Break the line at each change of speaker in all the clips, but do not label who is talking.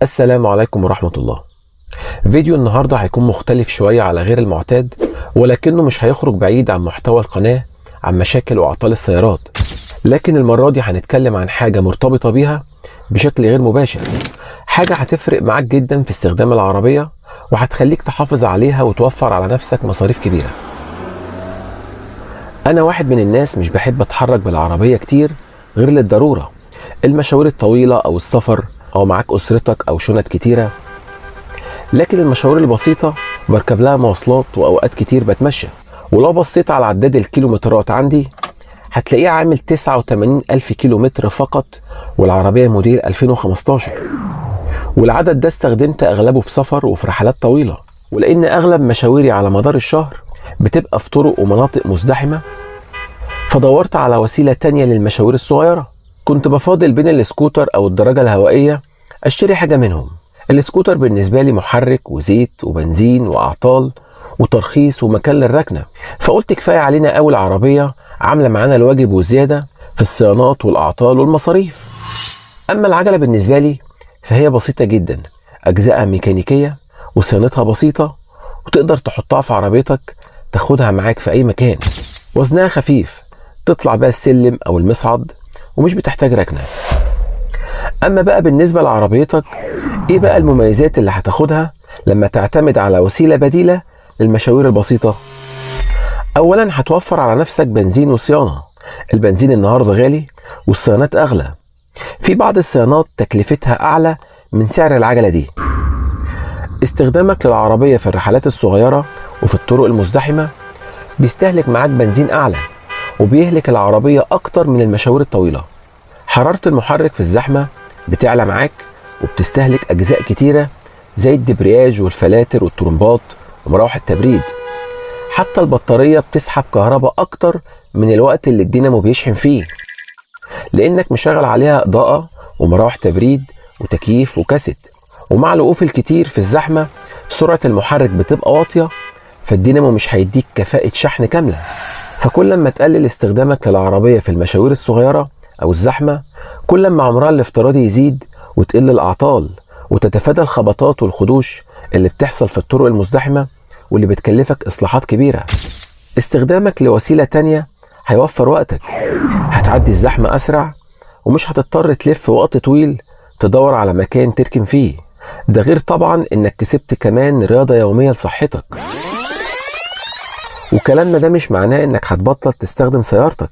السلام عليكم ورحمة الله. فيديو النهاردة هيكون مختلف شوية على غير المعتاد، ولكنه مش هيخرج بعيد عن محتوى القناة عن مشاكل وأعطال السيارات، لكن المرة دي هنتكلم عن حاجة مرتبطة بيها بشكل غير مباشر، حاجة هتفرق معاك جدا في استخدام العربية وهتخليك تحافظ عليها وتوفر على نفسك مصاريف كبيرة. أنا واحد من الناس مش بحب أتحرك بالعربية كتير غير للضرورة، المشاوير الطويلة أو السفر أو معاك أسرتك أو شنط كتيرة. لكن المشاوير البسيطة بركب لها مواصلات وأوقات كتير بتمشى، ولو بصيت على عداد الكيلومترات عندي هتلاقيه عامل 89 ألف كيلومتر فقط، والعربية موديل 2015، والعدد ده استخدمت أغلبه في سفر وفي رحلات طويلة، ولأن أغلب مشاويري على مدار الشهر بتبقى في طرق ومناطق مزدحمة، فدورت على وسيلة تانية للمشاوير الصغيرة. كنت بفاضل بين السكوتر أو الدراجة الهوائية أشتري حاجة منهم. السكوتر بالنسبة لي محرك وزيت وبنزين وأعطال وترخيص ومكان للركنة، فقلت كفاية علينا أول عربية عاملة معانا الواجب وزيادة في الصيانات والأعطال والمصاريف. أما العجلة بالنسبة لي فهي بسيطة جدا، أجزائها ميكانيكية وصيانتها بسيطة، وتقدر تحطها في عربيتك تاخدها معاك في أي مكان. وزنها خفيف، تطلع بقى السلم أو المصعد ومش بتحتاج ركنة. أما بقى بالنسبة لعربيتك، إيه بقى المميزات اللي هتاخدها لما تعتمد على وسيلة بديلة للمشاوير البسيطة؟ أولا هتوفر على نفسك بنزين وصيانة. البنزين النهاردة غالي والصيانات أغلى، في بعض الصيانات تكلفتها أعلى من سعر العجلة دي. استخدامك للعربية في الرحلات الصغيرة وفي الطرق المزدحمة بيستهلك معاك بنزين أعلى وبيهلك العربية أكتر من المشاوير الطويلة. حرارة المحرك في الزحمة بتعلى معاك وبتستهلك أجزاء كتيرة زي الدبرياج والفلاتر والترمبات ومراوح التبريد. حتى البطارية بتسحب كهرباء أكتر من الوقت اللي الدينامو بيشحن فيه، لأنك مشغل عليها إضاءة ومراوح تبريد وتكييف وكاسيت. ومع الوقوف الكتير في الزحمة سرعة المحرك بتبقى واطية، فالدينامو مش هيديك كفاءة شحن كاملة. فكل ما تقلل استخدامك للعربية في المشاوير الصغيرة أو الزحمة، كل ما عمرها الافتراضي يزيد وتقل الأعطال وتتفادى الخبطات والخدوش اللي بتحصل في الطرق المزدحمة واللي بتكلفك إصلاحات كبيرة. استخدامك لوسيلة تانية هيوفر وقتك، هتعدي الزحمة أسرع ومش هتضطر تلف وقت طويل تدور على مكان تركن فيه. ده غير طبعا إنك كسبت كمان رياضة يومية لصحتك. وكلامنا ده مش معناه إنك هتبطل تستخدم سيارتك،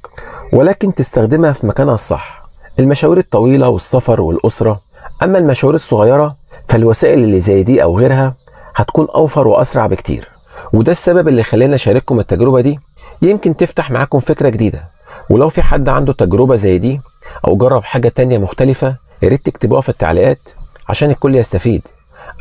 ولكن تستخدمها في مكانها الصح، المشاوير الطويلة والسفر والأسرة. أما المشاوير الصغيرة فالوسائل اللي زي دي أو غيرها هتكون أوفر وأسرع بكتير. وده السبب اللي خلينا أشارككم التجربة دي، يمكن تفتح معاكم فكرة جديدة. ولو في حد عنده تجربة زي دي أو جرب حاجة تانية مختلفة، ياريت تكتبوها في التعليقات عشان الكل يستفيد.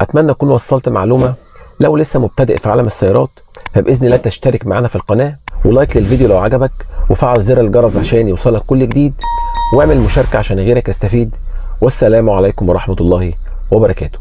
أتمنى أكون وصلت معلومة. لو لسه مبتدئ في عالم السيارات فبإذن الله تشترك معنا في القناة، ولايك للفيديو لو عجبك، وفعل زر الجرس عشان يوصلك كل جديد، واعمل مشاركة عشان غيرك يستفيد. والسلام عليكم ورحمة الله وبركاته.